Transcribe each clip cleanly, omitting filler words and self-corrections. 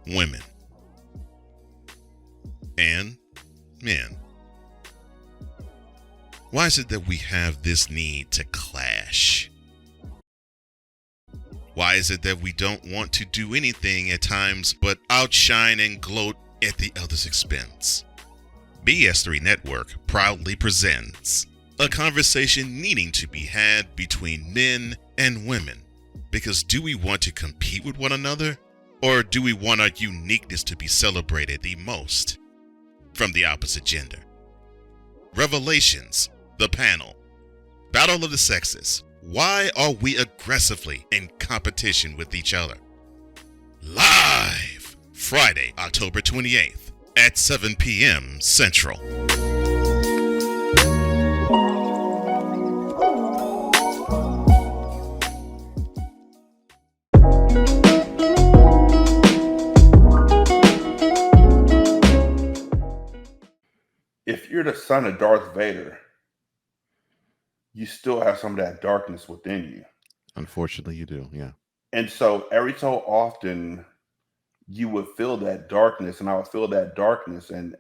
women, and men. Why is it that we have this need to clash? Why is it that we don't want to do anything at times but outshine and gloat at the other's expense? BS3 Network proudly presents a conversation needing to be had between men and women. Because do we want to compete with one another? Or do we want our uniqueness to be celebrated the most from the opposite gender? Revelations, the panel, Battle of the Sexes. Why are we aggressively in competition with each other? Live Friday, October 28th at 7 p.m. Central. If you're the son of Darth Vader, you still have some of that darkness within you. Unfortunately, you do. Yeah. And so every so often you would feel that darkness, and I would feel that darkness, and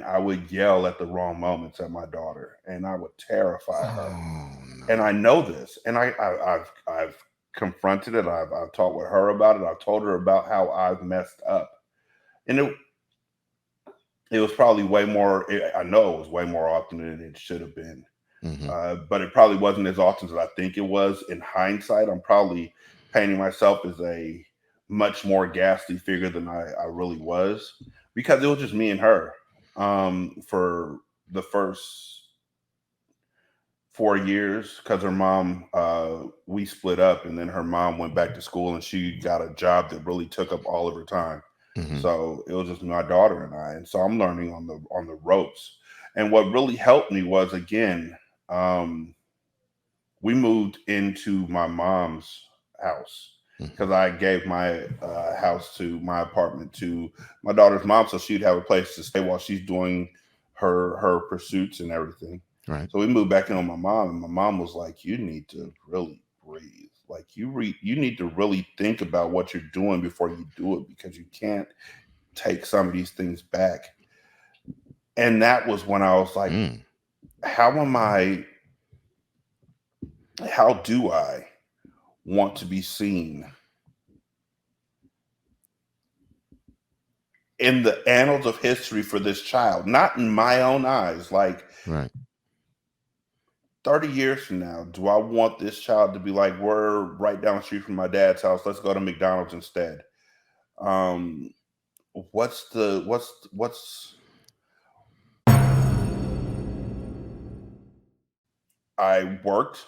I would yell at the wrong moments at my daughter, and I would terrify her. Oh, no. And I know this, and I've confronted it. I've talked with her about it. I've told her about how I've messed up, and it was probably way more. I know it was way more often than it should have been. But it probably wasn't as often as I think it was. In hindsight, I'm probably painting myself as a much more ghastly figure than I really was, because it was just me and her for the first 4 years, because her mom, we split up, and then her mom went back to school and she got a job that really took up all of her time. So it was just my daughter and I, and so I'm learning on the ropes. And what really helped me was, again, we moved into my mom's house because I gave my my apartment to my daughter's mom, so she'd have a place to stay while she's doing her pursuits and everything. Right. So we moved back in with my mom, and my mom was like, "You need to really breathe. Like you need to really think about what you're doing before you do it, because you can't take some of these things back." And that was when I was like, how do I want to be seen in the annals of history for this child? Not in my own eyes. Like, Right. 30 years from now, do I want this child to be like, we're right down the street from my dad's house, let's go to McDonald's instead? What's I worked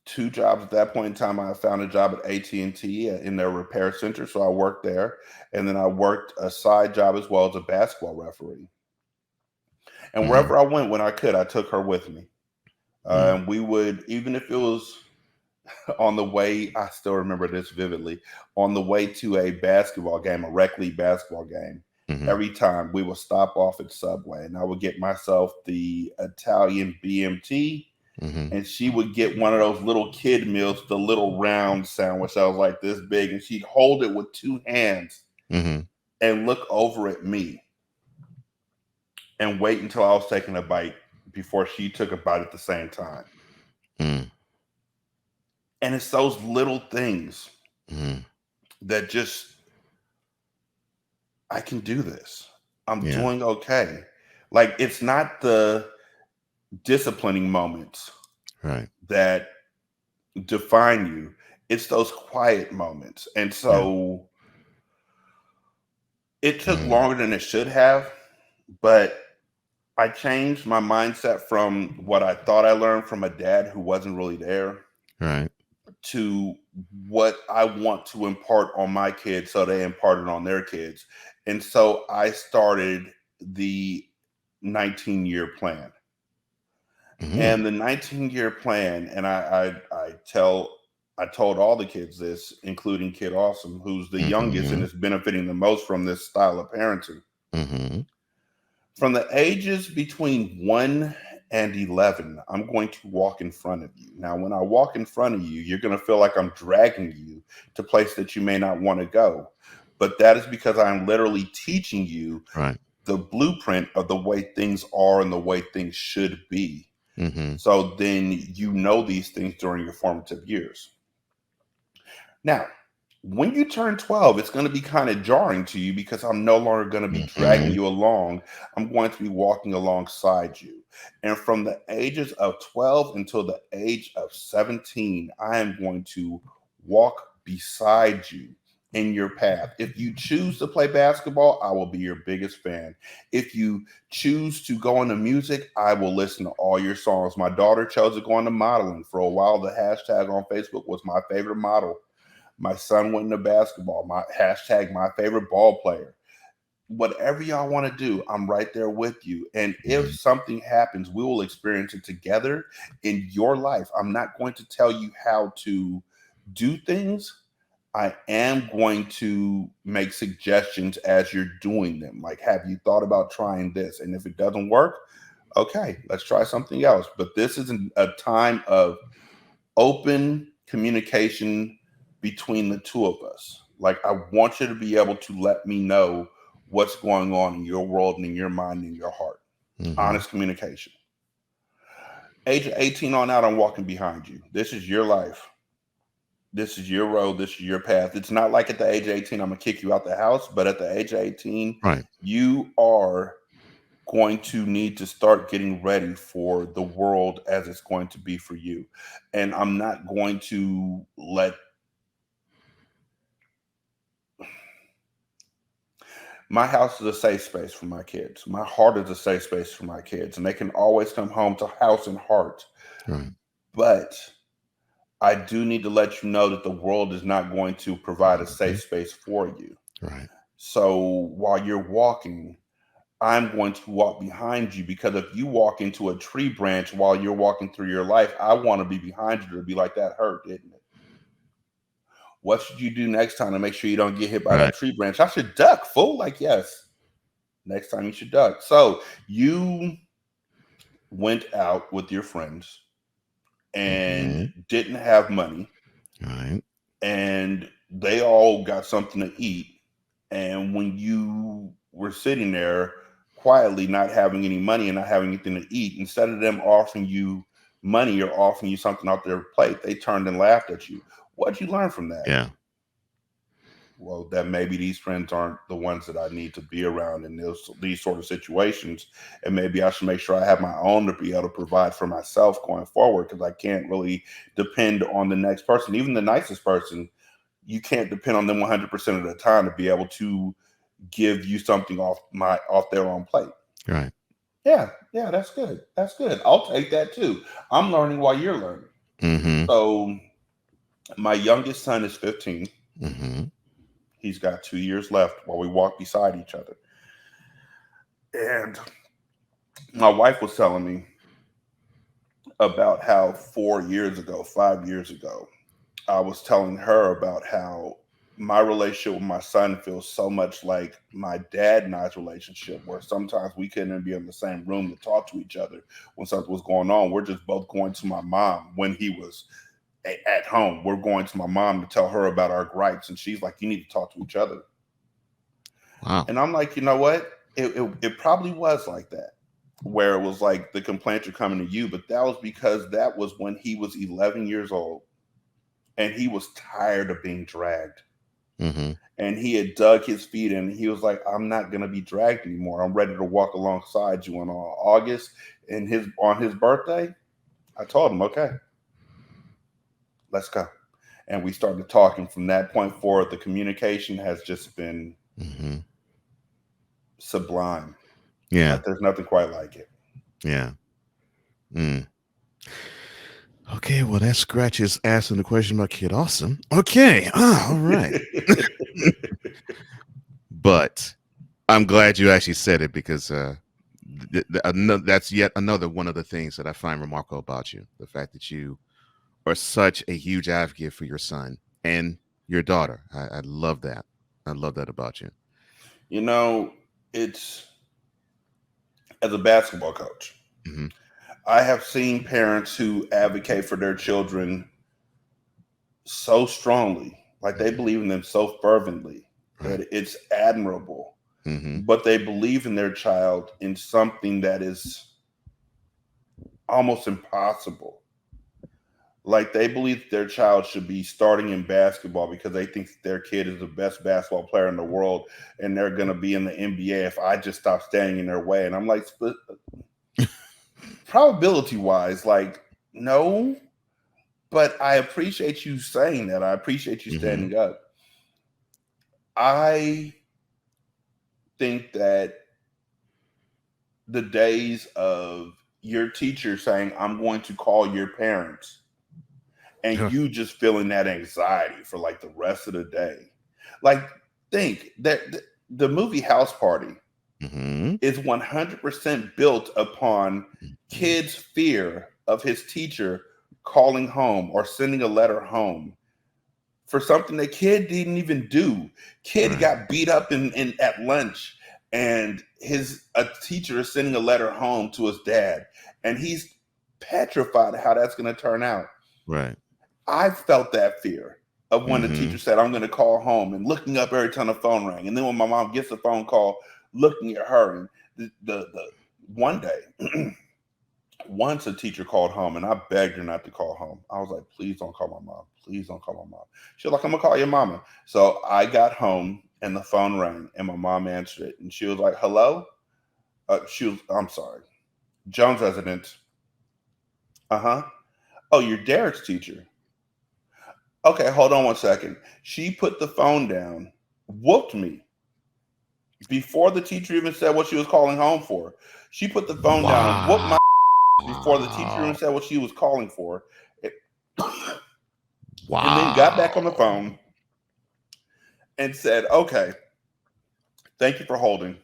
2 jobs at that point in time. I found a job at AT&T in their repair center, so I worked there, and then I worked a side job as well as a basketball referee. And wherever I went, when I could, I took her with me. And we would, even if it was on the way, I still remember this vividly, on the way to a basketball game, a rec league basketball game, every time we would stop off at Subway, and I would get myself the Italian BMT, and she would get one of those little kid meals, the little round sandwich that was like this big, and she'd hold it with 2 hands and look over at me and wait until I was taking a bite before she took a bite at the same time. And it's those little things that just, I can do this. I'm doing okay. Like, it's not the disciplining moments that define you. It's those quiet moments. And so it took longer than it should have, but I changed my mindset from what I thought I learned from a dad who wasn't really there to what I want to impart on my kids, so they imparted on their kids. And so I started the 19-year plan. And the 19-year plan, and I told all the kids this, including Kid Awesome, who's the youngest and is benefiting the most from this style of parenting. From the ages between 1 and 11, I'm going to walk in front of you. Now, when I walk in front of you, you're going to feel like I'm dragging you to places that you may not want to go. But that is because I'm literally teaching you Right. the blueprint of the way things are and the way things should be. Mm-hmm. So then you know these things during your formative years. Now, when you turn 12, it's going to be kind of jarring to you because I'm no longer going to be dragging Mm-hmm. you along. I'm going to be walking alongside you. And from the ages of 12 until the age of 17, I am going to walk beside you in your path. If you choose to play basketball, I will be your biggest fan. If you choose to go into music, I will listen to all your songs. My daughter chose to go into modeling. For a while, the hashtag on Facebook was my favorite model. My son went into basketball. My hashtag, my favorite ball player. Whatever y'all want to do, I'm right there with you. And if something happens, we will experience it together in your life. I'm not going to tell you how to do things. I am going to make suggestions as you're doing them. Like, have you thought about trying this? And if it doesn't work, okay, let's try something else. But this is a time of open communication between the two of us. Like, I want you to be able to let me know what's going on in your world and in your mind and in your heart. Mm-hmm. Honest communication. Age of 18 on out, I'm walking behind you. This is your life. This is your road. This is your path. It's not like at the age of 18, I'm going to kick you out the house, but at the age of 18, Right. you are going to need to start getting ready for the world as it's going to be for you. And I'm not going to let my house is a safe space for my kids. My heart is a safe space for my kids, and they can always come home to house and heart. Right. But I do need to let you know that the world is not going to provide a safe space for you. Right. So while you're walking, I'm going to walk behind you, because if you walk into a tree branch while you're walking through your life, I want to be behind you to be like, that hurt, didn't it? What should you do next time to make sure you don't get hit by Right. that tree branch? I should duck, fool. Like, yes, next time you should duck. So you went out with your friends and didn't have money, Right. and they all got something to eat. And when you were sitting there quietly, not having any money and not having anything to eat, instead of them offering you money or offering you something off their plate, they turned and laughed at you. What'd you learn from that? Yeah. Well, that maybe these friends aren't the ones that I need to be around in these sort of situations. And maybe I should make sure I have my own to be able to provide for myself going forward, because I can't really depend on the next person. Even the nicest person, you can't depend on them 100% of the time to be able to give you something off their own plate. Right. Yeah, that's good. That's good. I'll take that too. I'm learning while you're learning. Mm-hmm. So my youngest son is 15. Mm-hmm. He's got 2 years left while we walk beside each other. And my wife was telling me about how 4 years ago, 5 years ago, I was telling her about how my relationship with my son feels so much like my dad and I's relationship, where sometimes we couldn't even be in the same room to talk to each other when something was going on. We're just both going to my mom when he was at home. We're going to my mom to tell her about our gripes, and she's like, you need to talk to each other. Wow. And I'm like, you know what? It probably was like that, where it was like the complaints are coming to you, but that was because that was when he was 11 years old and he was tired of being dragged. Mm-hmm. And he had dug his feet in, and he was like, I'm not going to be dragged anymore. I'm ready to walk alongside you. And on August, on his birthday, I told him, okay, let's go. And we started talking. From that point forward, the communication has just been sublime. Yeah. Like, there's nothing quite like it. Yeah. Okay, well, that scratches asking the question about kid. Awesome. Okay. All right. But I'm glad you actually said it, because that's yet another one of the things that I find remarkable about you. The fact that you are such a huge advocate for your son and your daughter. I love that. I love that about you. You know, it's, as a basketball coach, I have seen parents who advocate for their children so strongly, like they believe in them so fervently Right. that it's admirable. Mm-hmm. But they believe in their child in something that is almost impossible. Like they believe their child should be starting in basketball because they think their kid is the best basketball player in the world and they're going to be in the NBA if I just stop standing in their way. And I'm like, probability wise, like, no, but I appreciate you saying that. I appreciate you Mm-hmm. standing up. I think that the days of your teacher saying, I'm going to call your parents, and you just feeling that anxiety for like the rest of the day. Like, think that the movie House Party Mm-hmm. is 100% built upon kids' fear of his teacher calling home or sending a letter home for something the kid didn't even do. Kid Right. got beat up in at lunch, and a teacher is sending a letter home to his dad, and he's petrified of how that's going to turn out. Right. I felt that fear of when the Mm-hmm. teacher said, I'm going to call home, and looking up every time the phone rang. And then when my mom gets a phone call, looking at her. And the one day, once a teacher called home, and I begged her not to call home. I was like, please don't call my mom. Please don't call my mom. She was like, I'm going to call your mama. So I got home, and the phone rang, and my mom answered it. And she was like, hello? I'm sorry. Jones resident. Uh-huh. Oh, you're Derek's teacher. Okay, hold on one second. She put the phone down, whooped me before the teacher even said what she was calling home for. She put the phone down and whooped my before the teacher even said what she was calling for. And then got back on the phone and said, okay, thank you for holding.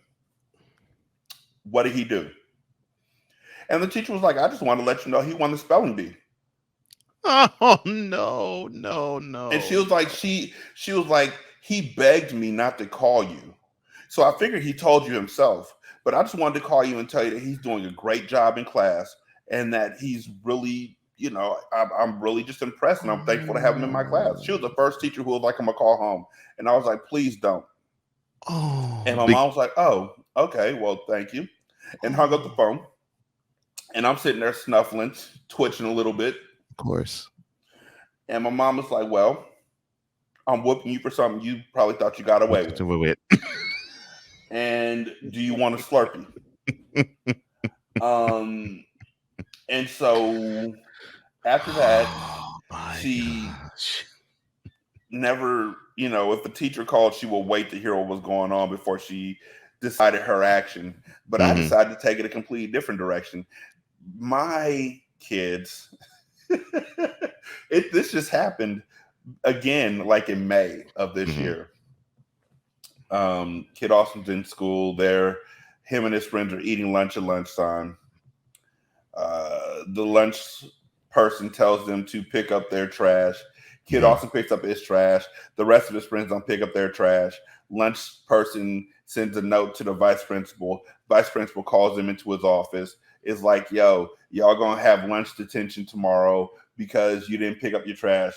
What did he do? And the teacher was like, I just wanted to let you know he won the spelling bee. Oh no, no, no. And she was like, she was like, he begged me not to call you. So I figured he told you himself. But I just wanted to call you and tell you that he's doing a great job in class and that he's really, I'm really just impressed and I'm thankful to have him in my class. She was the first teacher who was like, I'm going to call home. And I was like, please don't. And my mom was like, oh, okay, well, thank you. And hung up the phone. And I'm sitting there snuffling, twitching a little bit. Of course. And my mom was like, well, I'm whooping you for something you probably thought you got away with. And do you want a Slurpee? And so after that, she never, if a teacher called, she will wait to hear what was going on before she decided her action. But I decided to take it a completely different direction. My kids, this just happened again, like in May of this year. Kid Austin's in school there. Him and his friends are eating lunch at lunchtime. The lunch person tells them to pick up their trash. Kid Austin picks up his trash. The rest of his friends don't pick up their trash. Lunch person sends a note to the vice principal. Vice principal calls him into his office. It's like, yo, y'all gonna have lunch detention tomorrow because you didn't pick up your trash.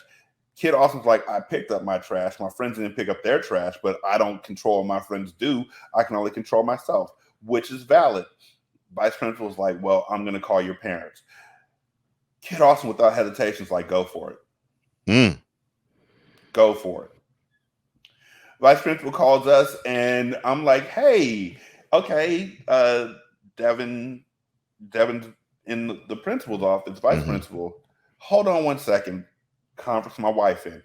Kid Austin's like, I picked up my trash. My friends didn't pick up their trash, but I don't control what my friends do. I can only control myself, which is valid. Vice principal was like, well, I'm going to call your parents. Kid Austin, without hesitation, is like, go for it. Go for it. Vice principal calls us, and I'm like, hey, okay, Devin's in the principal's office, vice principal. Hold on one second. Conference my wife in.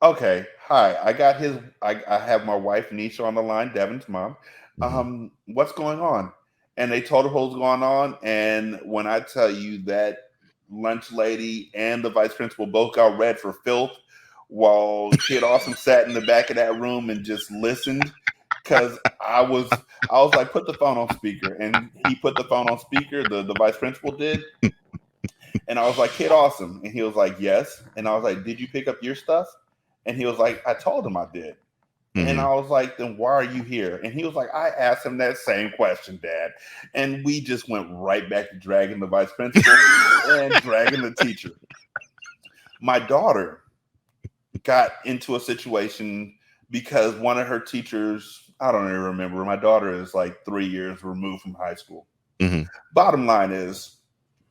Okay, hi. I have my wife Nisha on the line, Devin's mom. What's going on? And they told her what was going on. And when I tell you that lunch lady and the vice principal both got read for filth, while Kid Awesome sat in the back of that room and just listened, because I was like, put the phone on speaker, and he put the phone on speaker. The vice principal did. And I was like, Kid Awesome. And he was like, yes. And I was like, did you pick up your stuff? And he was like, I told him I did. And Mhm. I was like, then why are you here? And he was like, I asked him that same question, Dad. And we just went right back to dragging the vice principal and dragging the teacher. My daughter got into a situation because one of her teachers, I don't even remember. My daughter is like 3 years removed from high school. Mhm. Bottom line is,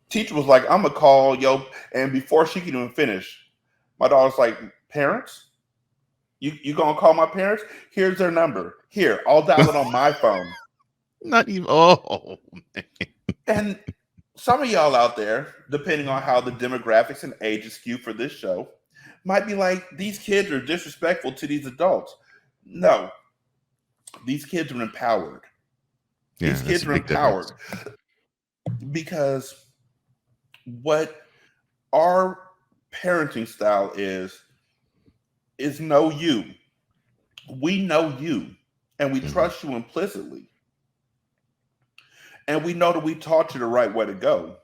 teacher was like, I'm gonna call yo, and before she could even finish, my daughter's like, parents, you gonna call my parents? Here's their number. Here, I'll dial it on my phone. Not even. Oh, man. And some of y'all out there, depending on how the demographics and age is skewed for this show, might be like, these kids are disrespectful to these adults. No, these kids are empowered. Yeah, These that's kids a are big empowered difference. because what our parenting style is know you. We know you and we Mhm. trust you implicitly. And we know that we taught you the right way to go.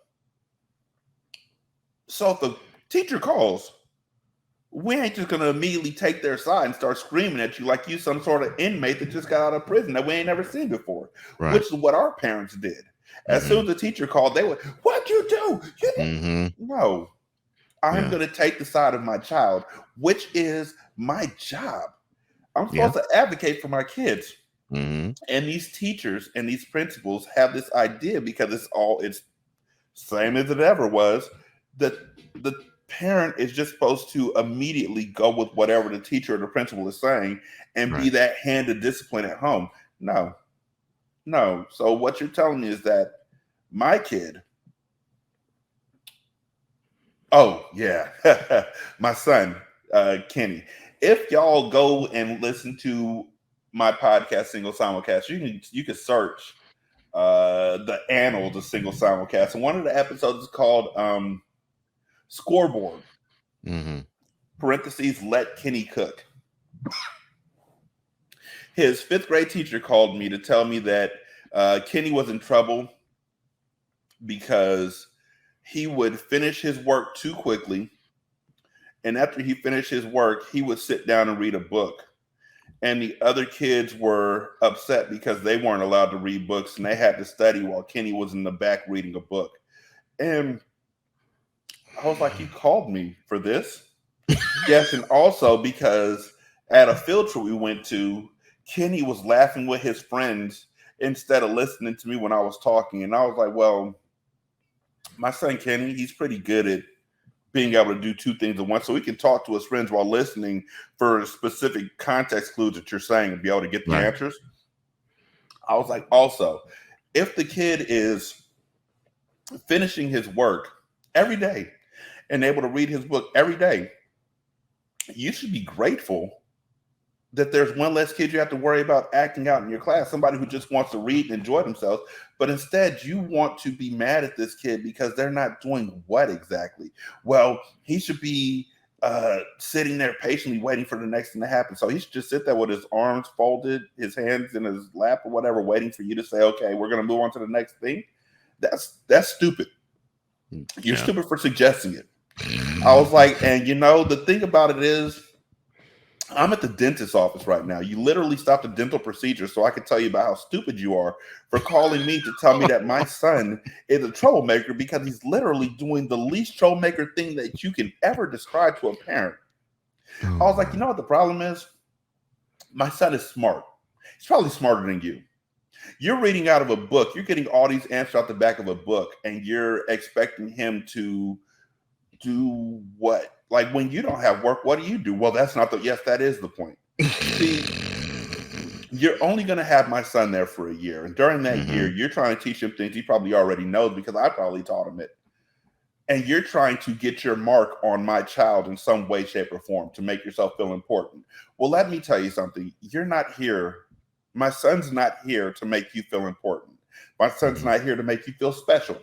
So if the teacher calls, we ain't just gonna immediately take their side and start screaming at you like you some sort of inmate that just got out of prison that we ain't never seen before, Right. which is what our parents did. As soon Mhm. as the teacher called, they would, what'd you do? Mhm. No, I'm Yeah. gonna take the side of my child, which is my job. I'm Yeah. supposed to advocate for my kids. Mhm. And these teachers and these principals have this idea because it's same as it ever was, that the parent is just supposed to immediately go with whatever the teacher or the principal is saying and be Right. that hand of discipline at home. No, no. So what you're telling me is that my kid, oh yeah, my son, Kenny. If y'all go and listen to my podcast, Single Simulcast, you can search the annals of Single Simulcast. And one of the episodes is called Scoreboard. Mhm. Parentheses, let Kenny cook. His fifth grade teacher called me to tell me that Kenny was in trouble because he would finish his work too quickly. And after he finished his work, he would sit down and read a book. And the other kids were upset because they weren't allowed to read books and they had to study while Kenny was in the back reading a book. And I was like, you called me for this? Yes, and also because at a field trip we went to, Kenny was laughing with his friends instead of listening to me when I was talking. And I was like, well, my son Kenny, he's pretty good at being able to do two things at once. So he can talk to his friends while listening for specific context clues that you're saying and be able to get the Right. answers. I was like, also, if the kid is finishing his work every day and able to read his book every day, you should be grateful that there's one less kid you have to worry about acting out in your class, somebody who just wants to read and enjoy themselves. But instead, you want to be mad at this kid because they're not doing what exactly? Well, he should be sitting there patiently waiting for the next thing to happen. So he should just sit there with his arms folded, his hands in his lap or whatever, waiting for you to say, okay, we're going to move on to the next thing. That's stupid. You're Yeah. stupid for suggesting it. I was like, and the thing about it is, I'm at the dentist's office right now. You literally stopped a dental procedure so I could tell you about how stupid you are for calling me to tell me that my son is a troublemaker because he's literally doing the least troublemaker thing that you can ever describe to a parent. I Oh was like, you my. know what the problem is? My son is smart. He's probably smarter than you. You're reading out of a book. You're getting all these answers out the back of a book, and you're expecting him to do what? Like when you don't have work, what do you do? Well, that's not the, yes, that is the point. See, you're only going to have my son there for a year. And during that year, Mhm. you're trying to teach him things he probably already knows because I probably taught him it. And you're trying to get your mark on my child in some way, shape, or form to make yourself feel important. Well, let me tell you something. You're not here. My son's not here to make you feel important. My son's Mhm. not here to make you feel special.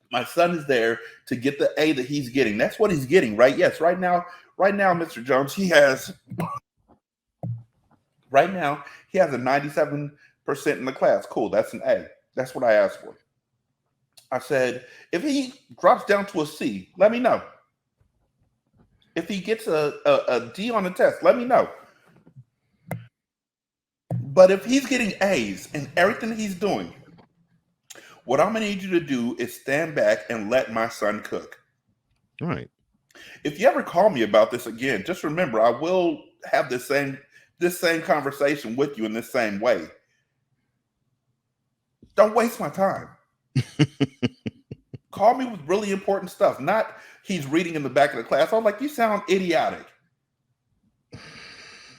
My son is there to get the A that he's getting. That's what he's getting, right? Yes, right now, Mr. Jones, right now, he has a 97% in the class. Cool, that's an A. That's what I asked for. I said, if he drops down to a C, let me know. If he gets a D on the test, let me know. But if he's getting A's in everything he's doing, what I'm going to need you to do is stand back and let my son cook. All right. If you ever call me about this again, just remember I will have this same conversation with you in this same way. Don't waste my time. Call me with really important stuff, not he's reading in the back of the class. I was like, you sound idiotic.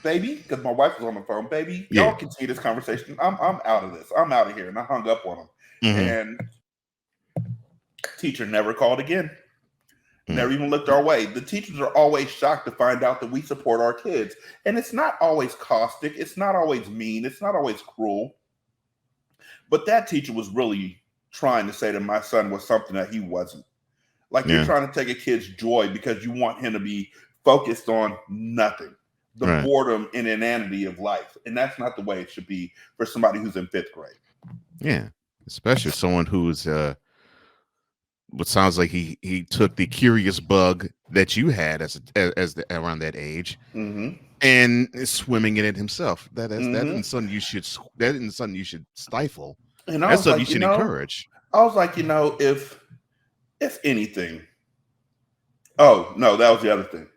Baby, because my wife was on the phone, baby, y'all can see this conversation. I'm out of this. I'm out of here. And I hung up on him. And teacher never called again. Never even looked our way. The teachers are always shocked to find out that we support our kids. And it's not always caustic. It's not always mean. It's not always cruel. But that teacher was really trying to say that my son was something that he wasn't. Like you're trying to take a kid's joy because you want him to be focused on nothing. The boredom and inanity of life. And that's not the way it should be for somebody who's in 5th grade. Yeah. Especially someone who's what sounds like he took the curious bug that you had as around that age and is swimming in it himself. That isn't something you should stifle. And that's something you should encourage. I was like, if anything. Oh no, that was the other thing.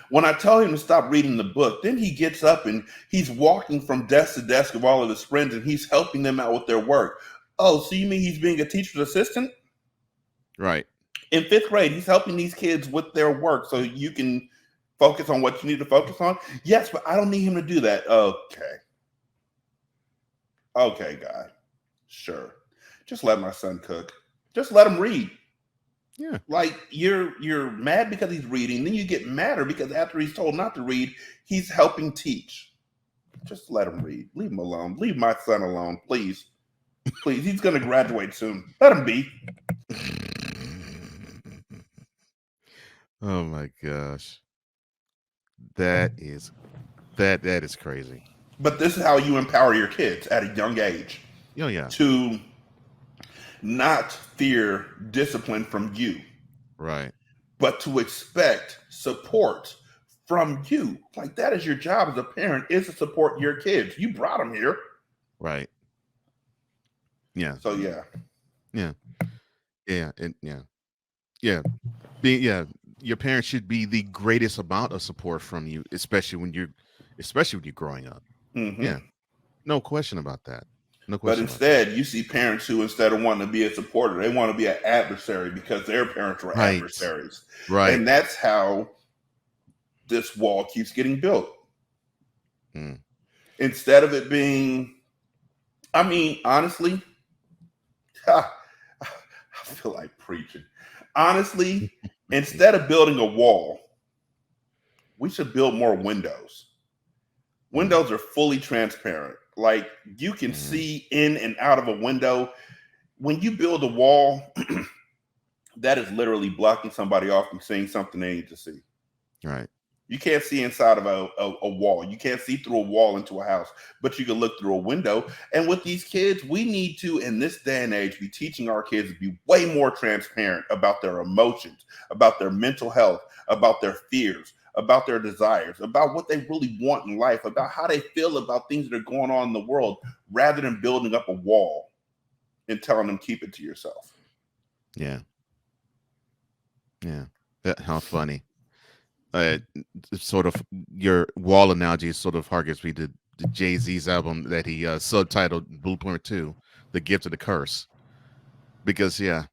When I tell him to stop reading the book, then he gets up and he's walking from desk to desk of all of his friends and he's helping them out with their work. Oh, so you mean he's being a teacher's assistant? Right. In 5th grade, he's helping these kids with their work so you can focus on what you need to focus on? Yes, but I don't need him to do that. Okay, God. Sure. Just let my son cook. Just let him read. Yeah. Like you're mad because he's reading, then you get madder because after he's told not to read, he's helping teach. Just let him read. Leave him alone. Leave my son alone, please. Please. He's going to graduate soon. Let him be. Oh my gosh. That is crazy. But this is how you empower your kids at a young age. Oh yeah. To not fear discipline from you. Right. But to expect support from you. Like that is your job as a parent, is to support your kids. You brought them here. Right. Yeah. So yeah. Yeah. Yeah. And yeah. Your parents should be the greatest amount of support from you, especially when you're growing up. Yeah. No question about that. No question. But instead, you see parents who, instead of wanting to be a supporter, they want to be an adversary because their parents were adversaries. Right. And that's how this wall keeps getting built. Instead of it being, I mean, honestly, I feel like preaching. Honestly, instead of building a wall, we should build more windows. Windows are fully transparent. Like you can see in and out of a window. When you build a wall, that is literally blocking somebody off from seeing something they need to see. Right. You can't see inside of a wall. You can't see through a wall into a house, but you can look through a window. And with these kids, we need to, in this day and age, be teaching our kids to be way more transparent about their emotions, about their mental health, about their fears, about their desires, about what they really want in life, about how they feel about things that are going on in the world, rather than building up a wall and telling them keep it to yourself. Yeah. Yeah. How funny. Sort of your wall analogy sort of harkens me to Jay-Z's album that he subtitled Blueprint 2, The Gift of the Curse. Because the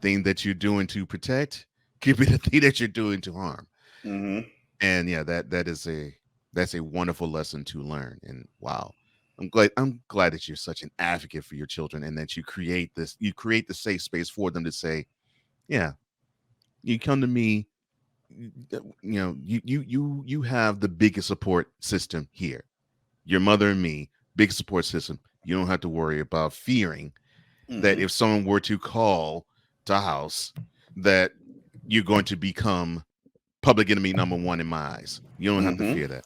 thing that you're doing to protect could be the thing that you're doing to harm. And that's a wonderful lesson to learn. And wow, I'm glad that you're such an advocate for your children and that you create the safe space for them to say, yeah, you come to me, you have the biggest support system here. Your mother and me, big support system. You don't have to worry about fearing that if someone were to call the house, that you're going to become public enemy number one in my eyes. You don't have to fear that.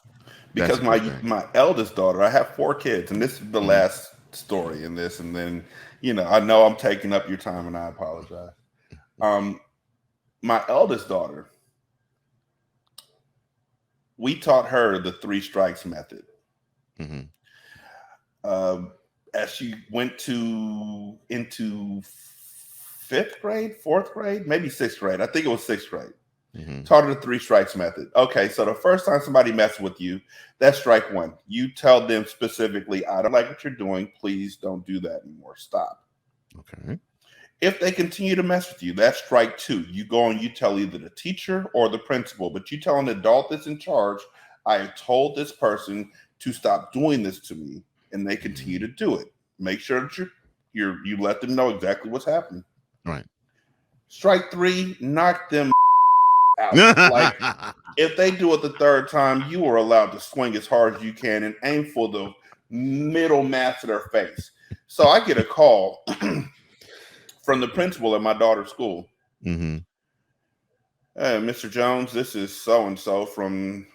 Because my eldest daughter, I have 4 kids, and this is the last story in this, and then I know I'm taking up your time, and I apologize. My eldest daughter, we taught her the 3 strikes method. Mm-hmm. As she went into fifth grade, fourth grade, maybe sixth grade. I think it was sixth grade. Mm-hmm. Taught her the 3 strikes method. Okay, so the first time somebody messes with you, that's strike 1. You tell them specifically, I don't like what you're doing. Please don't do that anymore. Stop. Okay. If they continue to mess with you, that's strike 2. You go and you tell either the teacher or the principal, but you tell an adult that's in charge, I have told this person to stop doing this to me, and they continue to do it. Make sure that you let them know exactly what's happening. Right. Strike 3, knock them out. Like, if they do it the third time, you are allowed to swing as hard as you can and aim for the middle mass of their face. So I get a call from the principal at my daughter's school. Mm-hmm. Hey, Mr. Jones, this is so-and-so from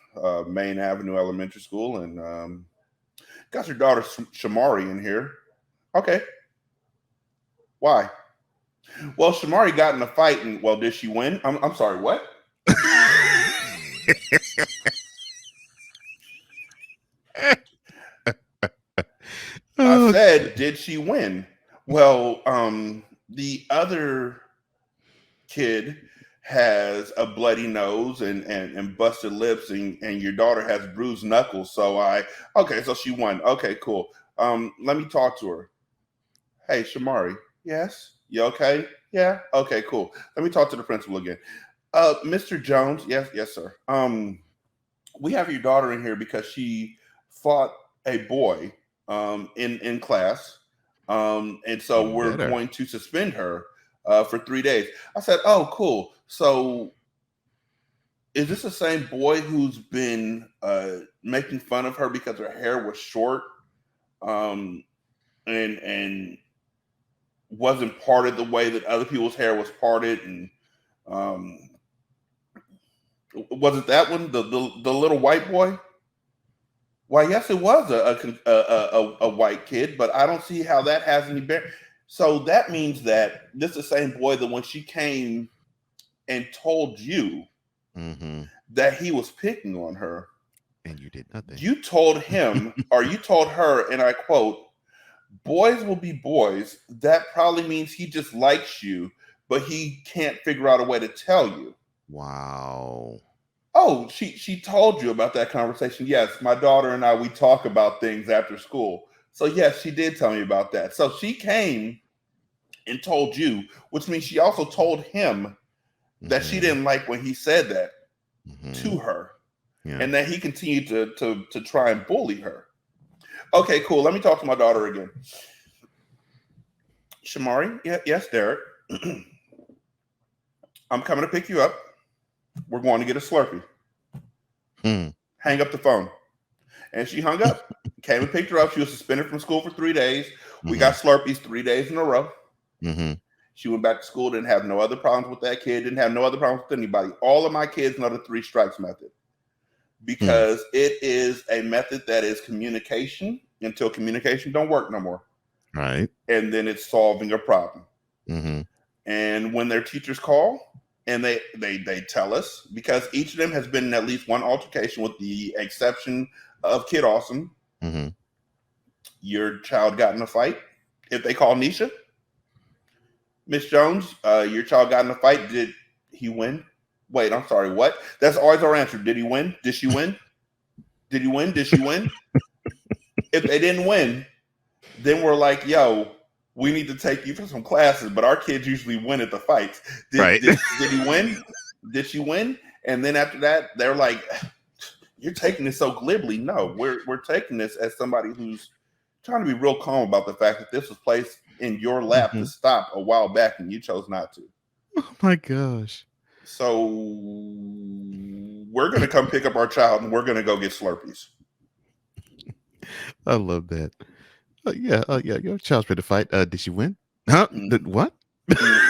Main Avenue Elementary School, and got your daughter Shamari in here. Okay. Why? Well, Shamari got in a fight, and well, did she win? I'm sorry, what? I said, did she win? Well, the other kid has a bloody nose and busted lips, and your daughter has bruised knuckles. So so she won. Okay, cool. Let me talk to her. Hey, Shamari. Yes. You okay? Yeah. Okay, cool. Let me talk to the principal again. Mr. Jones. Yes, sir. We have your daughter in here because she fought a boy in class. And so we're going to suspend her for 3 days. I said, oh, cool. So is this the same boy who's been making fun of her because her hair was short and wasn't parted the way that other people's hair was parted? And was it that one, the little white boy? Why, yes, it was a white kid, but I don't see how that has any bearing. So that means that this is the same boy that when she came and told you that he was picking on her, and you did nothing. You told him, or you told her, and I quote, boys will be boys. That probably means he just likes you, but he can't figure out a way to tell you. Wow. Oh, she told you about that conversation. Yes, my daughter and I, we talk about things after school. So yes, she did tell me about that. So she came and told you, which means she also told him that she didn't like when he said that to her, and that he continued to try and bully her. Okay, cool. Let me talk to my daughter again. Shamari, yes, Derek. I'm coming to pick you up. We're going to get a Slurpee. Hang up the phone. And she hung up, came and picked her up. She was suspended from school for 3 days. We got Slurpees 3 days in a row. She went back to school, didn't have no other problems with that kid, didn't have no other problems with anybody. All of my kids know the 3 strikes method because it is a method that is communication until communication don't work no more. Right. And then it's solving a problem. And when their teachers call and they tell us, because each of them has been in at least one altercation with the exception of Kid Awesome, your child got in a fight. If they call Nisha, Miss Jones, your child got in a fight. Did he win? Wait, I'm sorry. What? That's always our answer. Did he win? Did she win? Did he win? Did she win? If they didn't win, then we're like, yo, we need to take you for some classes. But our kids usually win at the fights. Did he win? Did she win? And then after that, they're like, you're taking this so glibly. No, we're taking this as somebody who's trying to be real calm about the fact that this was placed in your lap to stop a while back and you chose not to. Oh my gosh. So we're going to come pick up our child and we're going to go get Slurpees. I love that. Yeah, your child's ready to fight. Did she win? Huh? What?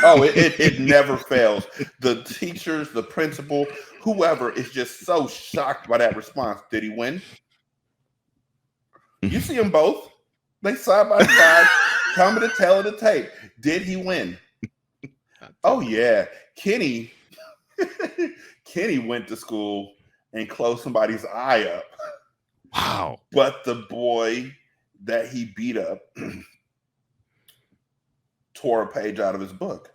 Oh, it never fails. The teachers, the principal, whoever is just so shocked by that response. Did he win? You see them both. They side by side, coming to tell of the tape. Did he win? Oh, yeah. Kenny went to school and closed somebody's eye up. Wow. But the boy that he beat up tore a page out of his book.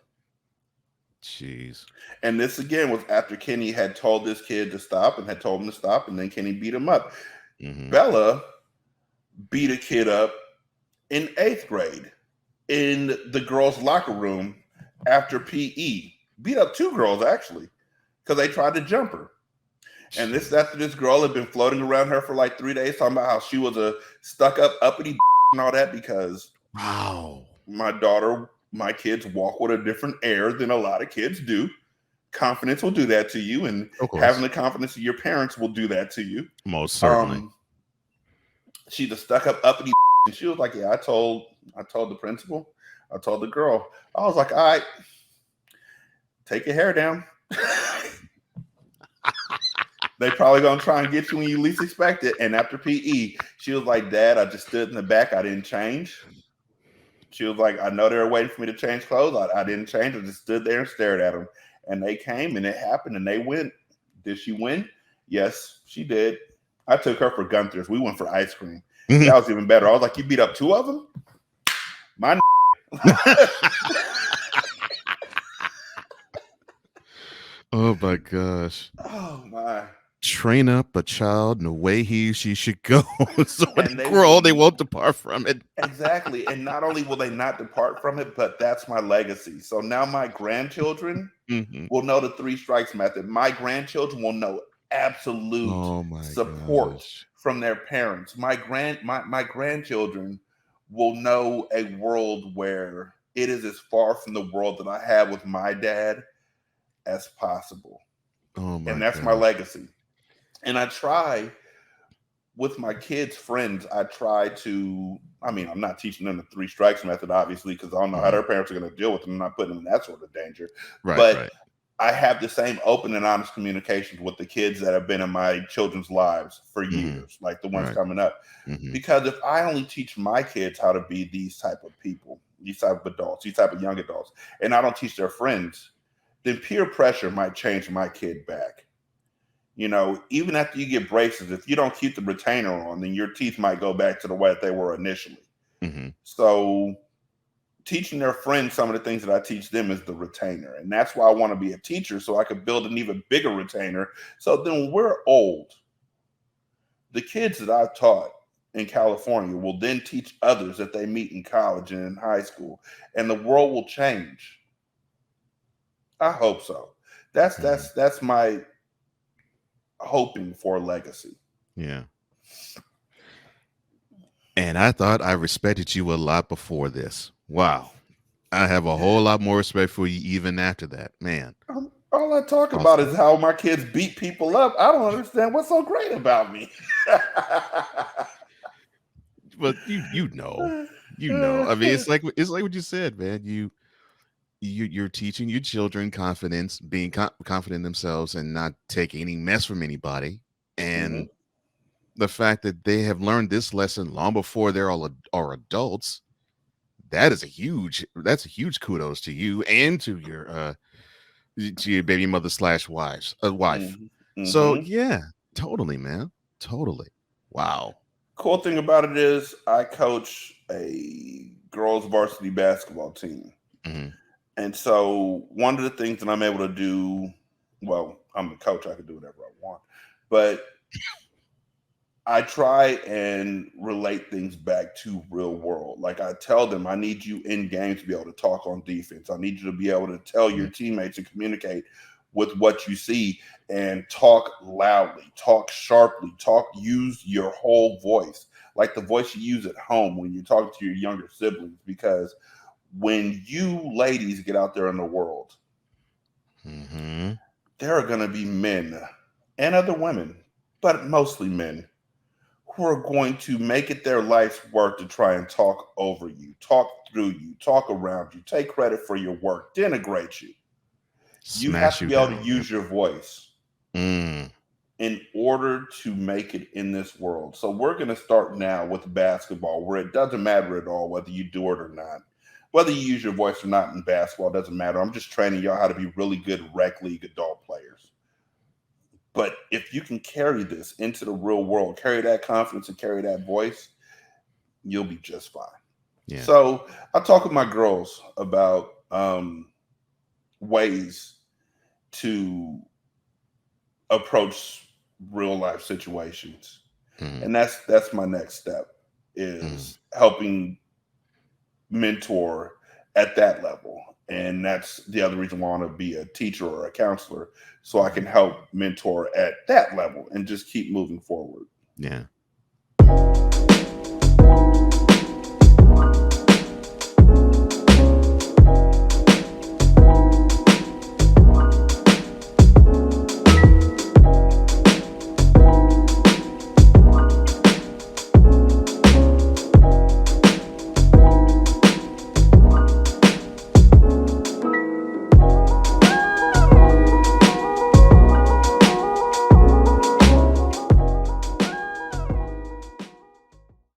Jeez. And this again was after Kenny had told this kid to stop and had told him to stop, and then Kenny beat him up. Bella beat a kid up in 8th grade in the girls' locker room after PE. Beat up 2 girls actually, because they tried to jump her. And this after this girl had been floating around her for like 3 days, talking about how she was a stuck-up uppity and all that, because wow, my kids walk with a different air than a lot of kids do. Confidence will do that to you, and having the confidence of your parents will do that to you. Most certainly. She's a stuck-up uppity, and she was like, "Yeah, I told the principal, I told the girl." I was like, "All right, take your hair down." They probably gonna try and get you when you least expect it. And after PE, she was like, "Dad, I just stood in the back. I didn't change." She was like, "I know they were waiting for me to change clothes. I didn't change. I just stood there and stared at them. And they came, and it happened, and they went." Did she win? Yes, she did. I took her for Gunther's. We went for ice cream. That was even better. I was like, "You beat up 2 of them?" My oh my gosh. Oh my. Train up a child in the way she should go. So when they grow, they won't depart from it. Exactly. And not only will they not depart from it, but that's my legacy. So now my grandchildren will know the 3 strikes method. My grandchildren will know absolute support from their parents. My grandchildren will know a world where it is as far from the world that I had with my dad as possible. And that's my legacy. And I try with my kids' friends, I'm not teaching them the 3 strikes method, obviously, because I don't know how their parents are going to deal with them. I'm not putting them in that sort of danger. But I have the same open and honest communications with the kids that have been in my children's lives for years, like the ones coming up. Because if I only teach my kids how to be these type of people, these type of adults, these type of young adults, and I don't teach their friends, then peer pressure might change my kid back. You know, even after you get braces, if you don't keep the retainer on, then your teeth might go back to the way that they were initially. So teaching their friends some of the things that I teach them is the retainer. And that's why I want to be a teacher, so I could build an even bigger retainer. So then when we're old, the kids that I've taught in California will then teach others that they meet in college and in high school, and the world will change. I hope so. That's my hoping for legacy. Yeah. And I thought I respected you a lot before this. Wow. I have a whole lot more respect for you even after that, man. All I talk about is how my kids beat people up. I don't understand what's so great about me. But you know. I mean, it's like what you said, man. You're teaching your children confidence, being confident in themselves, and not taking any mess from anybody. And the fact that they have learned this lesson long before they're all are adults, that's a huge kudos to you and to your baby mother / wife. So yeah, totally, man, totally. Wow. Cool thing about it is I coach a girls varsity basketball team. And so one of the things that I'm able to do, well, I'm the coach, I can do whatever I want, but I try and relate things back to real world. Like I tell them, I need you in games to be able to talk on defense. I need you to be able to tell your teammates and communicate with what you see and talk loudly, talk sharply, use your whole voice, like the voice you use at home when you're talking to your younger siblings, because when you ladies get out there in the world, there are going to be men and other women, but mostly men, who are going to make it their life's work to try and talk over you, talk through you, talk around you, take credit for your work, denigrate you. You have to be able to use your voice in order to make it in this world. So we're going to start now with basketball, where it doesn't matter at all whether you do it or not. Whether you use your voice or not in basketball doesn't matter. I'm just training y'all how to be really good rec league adult players. But if you can carry this into the real world, carry that confidence and carry that voice, you'll be just fine. Yeah. So I talk with my girls about ways to approach real life situations. Mhm. And that's my next step is helping mentor at that level. And that's the other reason why I want to be a teacher or a counselor, so I can help mentor at that level and just keep moving forward. Yeah.